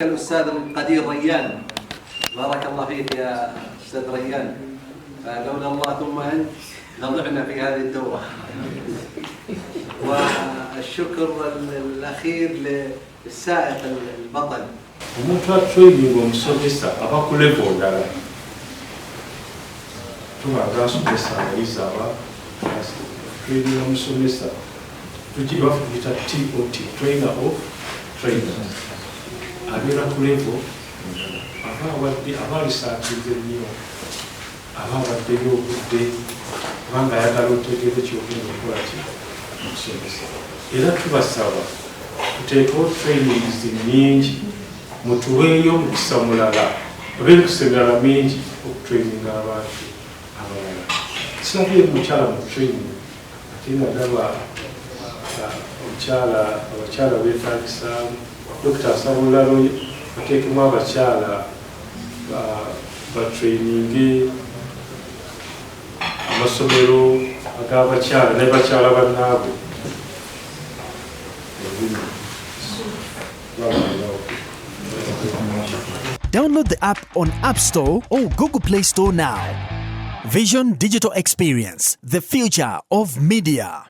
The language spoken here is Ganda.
الأستاذ القدير ريان، بارك الله فيك يا أستاذ ريان. لولا الله ثم أنت لضعنا في هذه الدورة. والشكر الأخير للسائق البطل. Omuntu atweyiwa omusomesa aba ku level ndala tubaga asomesa abayizi aba tweyiwa omusomesa tugiba kuyita TOT, trainer of trainers, abeera ku level aba alisaatinze nnyo, aba abaddeyo obudde kubanga ayagala otegeere kyogenda okukola ki omusomesa. Era tubasaba tuteekewo trainings nnyingi, mutuweeyo omukisa mulala oba emikisa emirala mingi okutraininga abantu abalala. Kisabye mukyala mu training ate nga ndaba abakyala beetagisa Dr. Sabulalo ateekemu abakyala batraininge amasomero ag'abakyala ne bakyala bannaabwe. Download the app on App Store or Google Play Store now. Vision Digital Experience, the future of media.